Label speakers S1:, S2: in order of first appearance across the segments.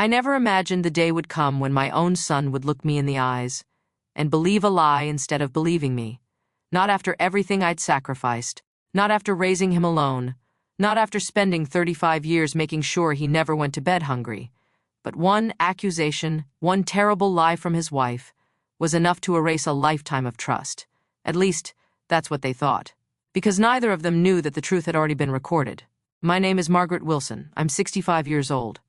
S1: I never imagined the day would come when my own son would look me in the eyes and believe a lie instead of believing me. Not after everything I'd sacrificed, not after raising him alone, not after spending 35 years making sure he never went to bed hungry. But one accusation, one terrible lie from his wife, was enough to erase a lifetime of trust. At least, that's what they thought. Because neither of them knew that the truth had already been recorded. My name is Margaret Wilson. I'm 65 years old.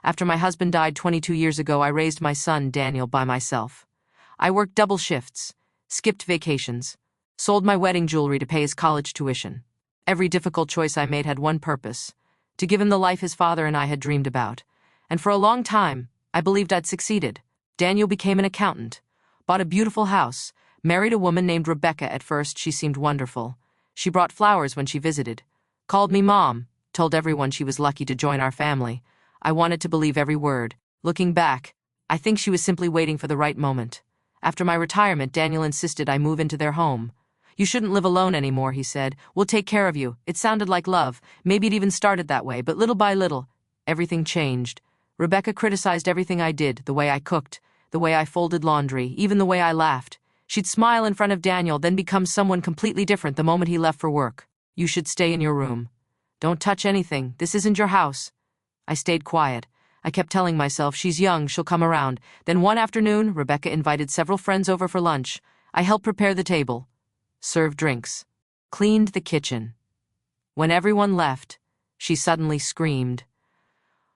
S1: After my husband died 22 years ago, I raised my son, Daniel, by myself. I worked double shifts, skipped vacations, sold my wedding jewelry to pay his college tuition. Every difficult choice I made had one purpose: to give him the life his father and I had dreamed about. And for a long time, I believed I'd succeeded. Daniel became an accountant, bought a beautiful house, married a woman named Rebecca. At first, she seemed wonderful. She brought flowers when she visited, called me Mom, told everyone she was lucky to join our family. I wanted to believe every word. Looking back, I think she was simply waiting for the right moment. After my retirement, Daniel insisted I move into their home. "You shouldn't live alone anymore," he said. "We'll take care of you." It sounded like love. Maybe it even started that way, but little by little, everything changed. Rebecca criticized everything I did, the way I cooked, the way I folded laundry, even the way I laughed. She'd smile in front of Daniel, then become someone completely different the moment he left for work. "You should stay in your room. Don't touch anything. This isn't your house." I stayed quiet. I kept telling myself, she's young, she'll come around. Then one afternoon, Rebecca invited several friends over for lunch. I helped prepare the table, served drinks, cleaned the kitchen. When everyone left, she suddenly screamed,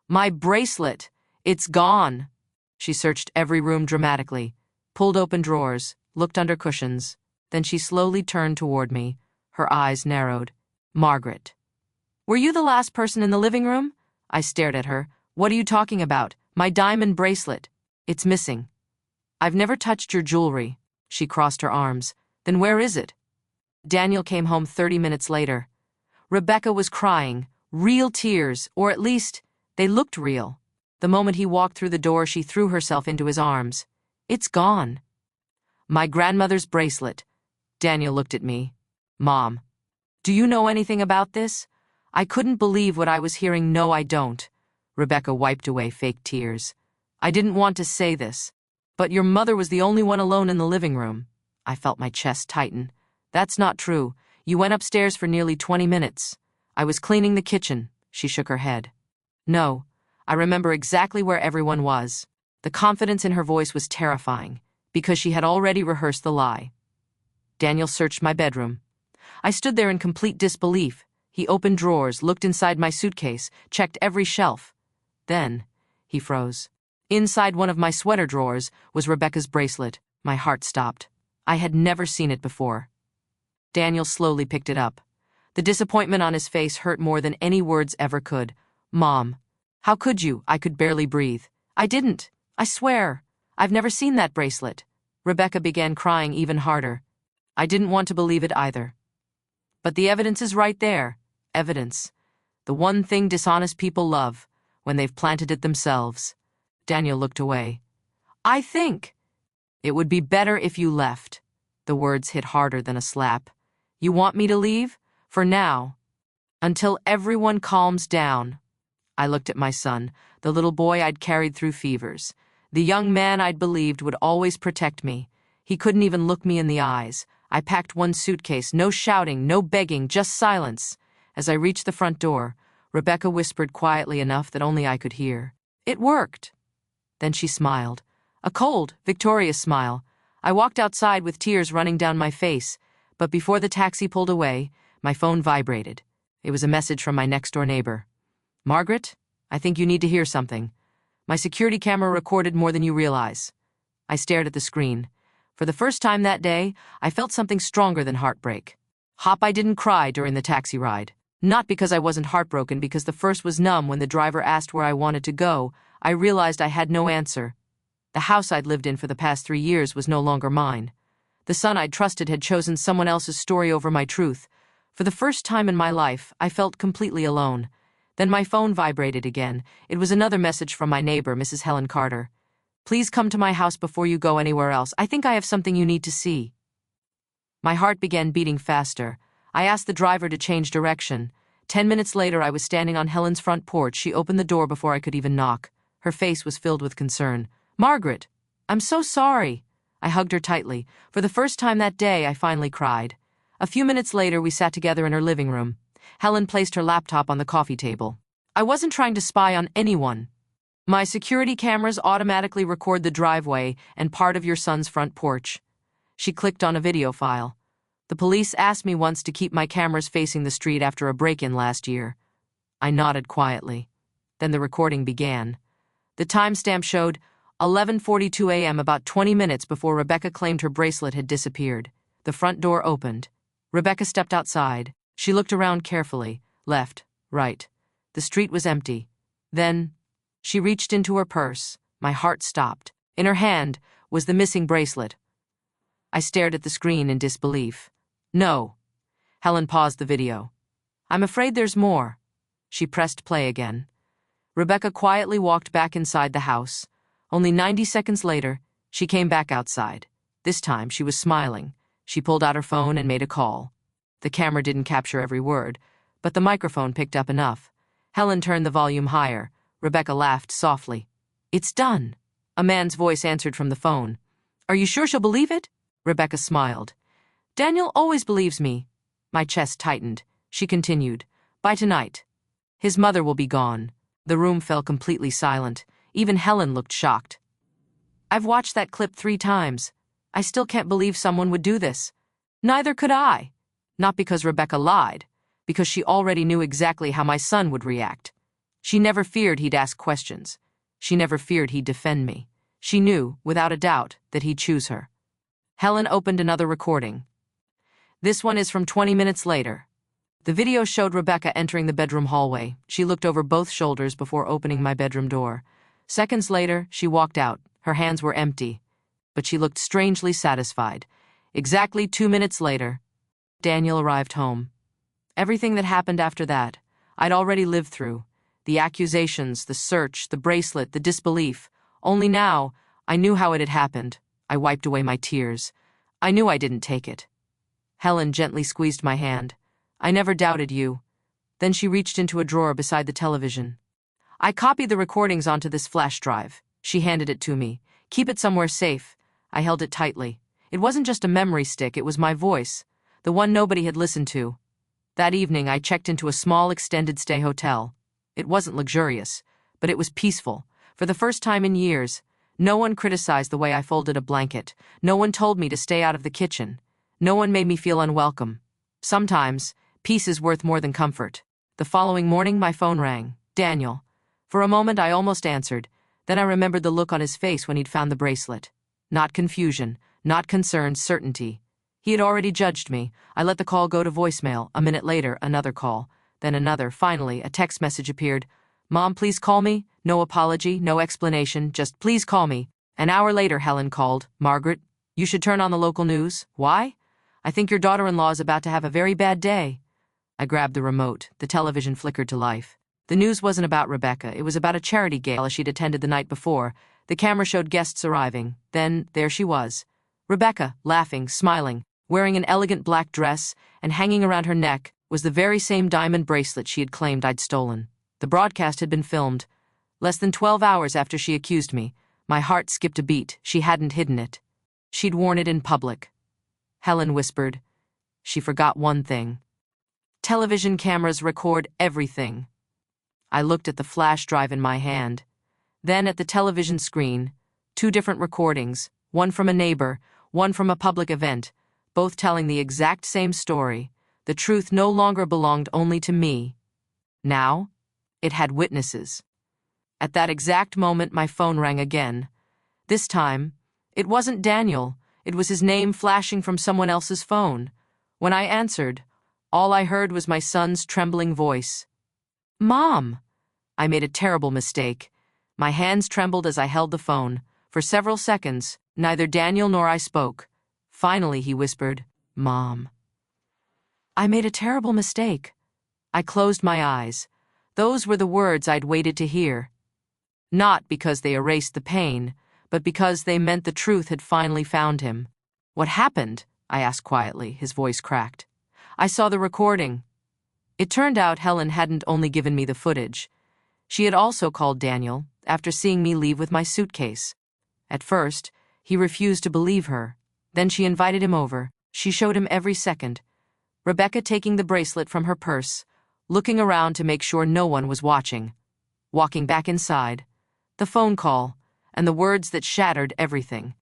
S1: "My bracelet! It's gone!" She searched every room dramatically, pulled open drawers, looked under cushions. Then she slowly turned toward me. Her eyes narrowed. "Margaret, were you the last person in the living room?" I stared at her. "What are you talking about? My diamond bracelet. It's missing." "I've never touched your jewelry." She crossed her arms. "Then where is it?" Daniel came home 30 minutes later. Rebecca was crying, real tears, or at least, they looked real. The moment he walked through the door, she threw herself into his arms. "It's gone." "My grandmother's bracelet." Daniel looked at me. "Mom, do you know anything about this?" I couldn't believe what I was hearing. "No, I don't." Rebecca wiped away fake tears. "I didn't want to say this, but your mother was the only one alone in the living room." I felt my chest tighten. "That's not true. You went upstairs for nearly 20 minutes. I was cleaning the kitchen." She shook her head. "No, I remember exactly where everyone was." The confidence in her voice was terrifying, because she had already rehearsed the lie. Daniel searched my bedroom. I stood there in complete disbelief. He opened drawers, looked inside my suitcase, checked every shelf. Then, he froze. Inside one of my sweater drawers was Rebecca's bracelet. My heart stopped. I had never seen it before. Daniel slowly picked it up. The disappointment on his face hurt more than any words ever could. "Mom, how could you?" I could barely breathe. "I didn't. I swear. I've never seen that bracelet." Rebecca began crying even harder. I didn't want to believe it either. "But the evidence is right there." Evidence. The one thing dishonest people love, when they've planted it themselves. Daniel looked away. "I think it would be better if you left." The words hit harder than a slap. "You want me to leave? For now. Until everyone calms down." I looked at my son, the little boy I'd carried through fevers, the young man I'd believed would always protect me. He couldn't even look me in the eyes. I packed one suitcase, no shouting, no begging, just silence. As I reached the front door, Rebecca whispered quietly enough that only I could hear, "It worked." Then she smiled. A cold, victorious smile. I walked outside with tears running down my face, but before the taxi pulled away, my phone vibrated. It was a message from my next-door neighbor. "Margaret, I think you need to hear something. My security camera recorded more than you realize." I stared at the screen. For the first time that day, I felt something stronger than heartbreak. I didn't cry during the taxi ride. Not because I wasn't heartbroken, because the first was numb. When the driver asked where I wanted to go, I realized I had no answer. The house I'd lived in for the past 3 years was no longer mine. The son I'd trusted had chosen someone else's story over my truth. For the first time in my life, I felt completely alone. Then my phone vibrated again. It was another message from my neighbor, Mrs. Helen Carter. "Please come to my house before you go anywhere else. I think I have something you need to see." My heart began beating faster. I asked the driver to change direction. 10 minutes later, I was standing on Helen's front porch. She opened the door before I could even knock. Her face was filled with concern. "Margaret, I'm so sorry." I hugged her tightly. For the first time that day, I finally cried. A few minutes later, we sat together in her living room. Helen placed her laptop on the coffee table. "I wasn't trying to spy on anyone. My security cameras automatically record the driveway and part of your son's front porch." She clicked on a video file. "The police asked me once to keep my cameras facing the street after a break-in last year." I nodded quietly. Then the recording began. The timestamp showed 11:42 a.m., about 20 minutes before Rebecca claimed her bracelet had disappeared. The front door opened. Rebecca stepped outside. She looked around carefully. Left, right. The street was empty. Then she reached into her purse. My heart stopped. In her hand was the missing bracelet. I stared at the screen in disbelief. "No." Helen paused the video. "I'm afraid there's more." She pressed play again. Rebecca quietly walked back inside the house. Only 90 seconds later, she came back outside. This time, she was smiling. She pulled out her phone and made a call. The camera didn't capture every word, but the microphone picked up enough. Helen turned the volume higher. Rebecca laughed softly. "It's done." A man's voice answered from the phone. "Are you sure she'll believe it?" Rebecca smiled. "Daniel always believes me." My chest tightened. She continued. "By tonight. His mother will be gone." The room fell completely silent. Even Helen looked shocked. "I've watched that clip 3 times. I still can't believe someone would do this." Neither could I. Not because Rebecca lied, because she already knew exactly how my son would react. She never feared he'd ask questions. She never feared he'd defend me. She knew, without a doubt, that he'd choose her. Helen opened another recording. This one is from 20 minutes later. The video showed Rebecca entering the bedroom hallway. She looked over both shoulders before opening my bedroom door. Seconds later, she walked out. Her hands were empty, but she looked strangely satisfied. Exactly 2 minutes later, Daniel arrived home. Everything that happened after that, I'd already lived through. The accusations, the search, the bracelet, the disbelief. Only now, I knew how it had happened. I wiped away my tears. I knew I didn't take it. Helen gently squeezed my hand. "I never doubted you." Then she reached into a drawer beside the television. "I copied the recordings onto this flash drive." She handed it to me. "Keep it somewhere safe." I held it tightly. It wasn't just a memory stick, it was my voice, the one nobody had listened to. That evening, I checked into a small extended-stay hotel. It wasn't luxurious, but it was peaceful. For the first time in years, no one criticized the way I folded a blanket. No one told me to stay out of the kitchen. No one made me feel unwelcome. Sometimes, peace is worth more than comfort. The following morning, my phone rang. Daniel. For a moment, I almost answered. Then I remembered the look on his face when he'd found the bracelet. Not confusion, not concern, certainty. He had already judged me. I let the call go to voicemail. A minute later, another call. Then another. Finally, a text message appeared. "Mom, please call me." No apology, no explanation, just please call me. An hour later, Helen called. "Margaret, you should turn on the local news." "Why?" "I think your daughter-in-law is about to have a very bad day." I grabbed the remote. The television flickered to life. The news wasn't about Rebecca. It was about a charity gala she'd attended the night before. The camera showed guests arriving. Then, there she was. Rebecca, laughing, smiling, wearing an elegant black dress, and hanging around her neck was the very same diamond bracelet she had claimed I'd stolen. The broadcast had been filmed. Less than 12 hours after she accused me, my heart skipped a beat. She hadn't hidden it. She'd worn it in public. Helen whispered. She forgot one thing. Television cameras record everything. I looked at the flash drive in my hand. Then at the television screen, 2 different recordings, one from a neighbor, one from a public event, both telling the exact same story. The truth no longer belonged only to me. Now, it had witnesses. At that exact moment, my phone rang again. This time, it wasn't Daniel. It was his name flashing from someone else's phone. When I answered, all I heard was my son's trembling voice. "Mom!" I made a terrible mistake. My hands trembled as I held the phone. For several seconds, neither Daniel nor I spoke. Finally, he whispered, "Mom." I made a terrible mistake. I closed my eyes. Those were the words I'd waited to hear. Not because they erased the pain, but because they meant the truth had finally found him. "What happened?" I asked quietly, his voice cracked. "I saw the recording." It turned out Helen hadn't only given me the footage. She had also called Daniel, after seeing me leave with my suitcase. At first, he refused to believe her. Then she invited him over. She showed him every second. Rebecca taking the bracelet from her purse, looking around to make sure no one was watching. Walking back inside. The phone call, and the words that shattered everything.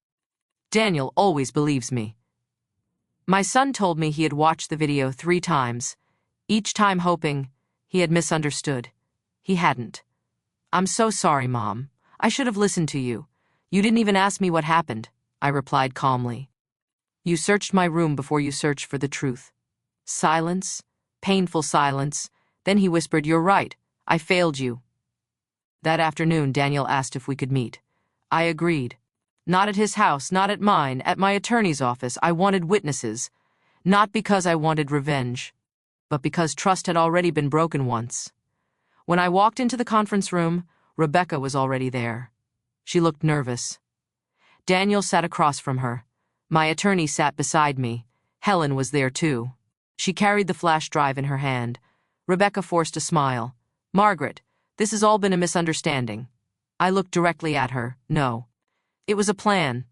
S1: Daniel always believes me. My son told me he had watched the video 3 times, each time hoping he had misunderstood. He hadn't. "I'm so sorry, Mom. I should have listened to you. You didn't even ask me what happened," I replied calmly. "You searched my room before you searched for the truth." Silence, painful silence. Then he whispered, "You're right. I failed you." That afternoon, Daniel asked if we could meet. I agreed. Not at his house, not at mine, at my attorney's office. I wanted witnesses. Not because I wanted revenge, but because trust had already been broken once. When I walked into the conference room, Rebecca was already there. She looked nervous. Daniel sat across from her. My attorney sat beside me. Helen was there too. She carried the flash drive in her hand. Rebecca forced a smile. "Margaret, this has all been a misunderstanding." I looked directly at her. "No. It was a plan."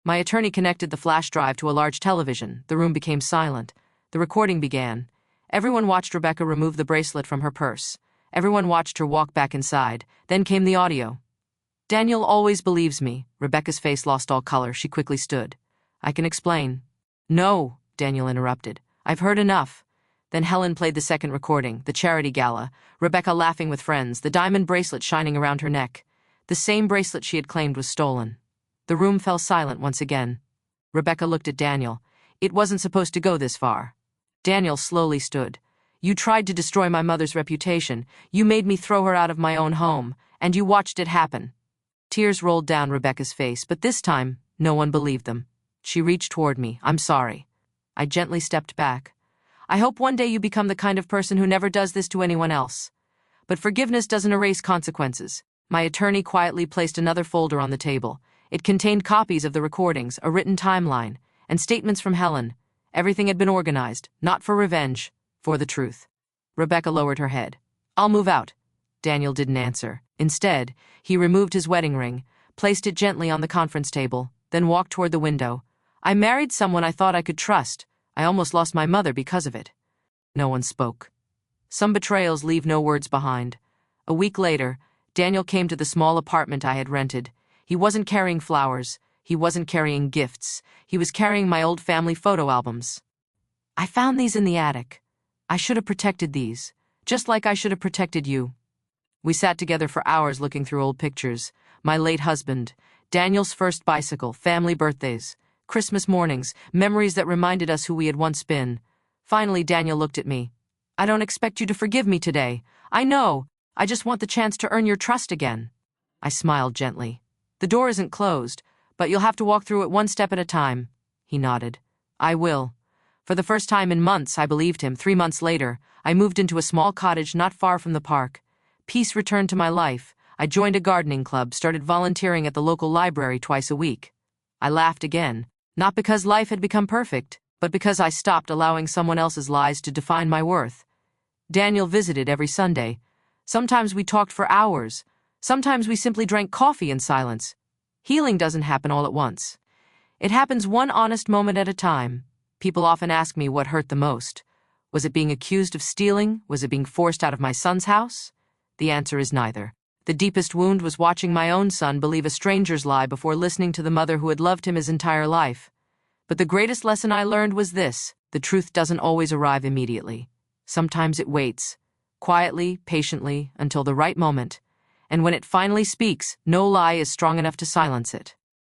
S1: My attorney connected the flash drive to a large television. The room became silent. The recording began. Everyone watched Rebecca remove the bracelet from her purse. Everyone watched her walk back inside. Then came the audio. "Daniel always believes me." Rebecca's face lost all color. She quickly stood. "I can explain." "No," Daniel interrupted. "I've heard enough." Then Helen played the second recording, the charity gala, Rebecca laughing with friends, the diamond bracelet shining around her neck. The same bracelet she had claimed was stolen. The room fell silent once again. Rebecca looked at Daniel. "It wasn't supposed to go this far." Daniel slowly stood. "You tried to destroy my mother's reputation. You made me throw her out of my own home, and you watched it happen." Tears rolled down Rebecca's face, but this time, no one believed them. She reached toward me. "I'm sorry." I gently stepped back. "I hope one day you become the kind of person who never does this to anyone else. But forgiveness doesn't erase consequences." My attorney quietly placed another folder on the table. It contained copies of the recordings, a written timeline, and statements from Helen. Everything had been organized, not for revenge, for the truth. Rebecca lowered her head. "I'll move out." Daniel didn't answer. Instead, he removed his wedding ring, placed it gently on the conference table, then walked toward the window. "I married someone I thought I could trust. I almost lost my mother because of it." No one spoke. Some betrayals leave no words behind. A week later, Daniel came to the small apartment I had rented. He wasn't carrying flowers. He wasn't carrying gifts. He was carrying my old family photo albums. "I found these in the attic. I should have protected these, just like I should have protected you." We sat together for hours looking through old pictures. My late husband, Daniel's first bicycle, family birthdays, Christmas mornings, memories that reminded us who we had once been. Finally, Daniel looked at me. "I don't expect you to forgive me today. I know. I just want the chance to earn your trust again." I smiled gently. "The door isn't closed, but you'll have to walk through it one step at a time." He nodded. "I will." For the first time in months, I believed him. 3 months later, I moved into a small cottage not far from the park. Peace returned to my life. I joined a gardening club, started volunteering at the local library twice a week. I laughed again, not because life had become perfect, but because I stopped allowing someone else's lies to define my worth. Daniel visited every Sunday. Sometimes we talked for hours. Sometimes we simply drank coffee in silence. Healing doesn't happen all at once. It happens one honest moment at a time. People often ask me what hurt the most. Was it being accused of stealing? Was it being forced out of my son's house? The answer is neither. The deepest wound was watching my own son believe a stranger's lie before listening to the mother who had loved him his entire life. But the greatest lesson I learned was this: the truth doesn't always arrive immediately. Sometimes it waits, quietly, patiently, until the right moment. And when it finally speaks, no lie is strong enough to silence it.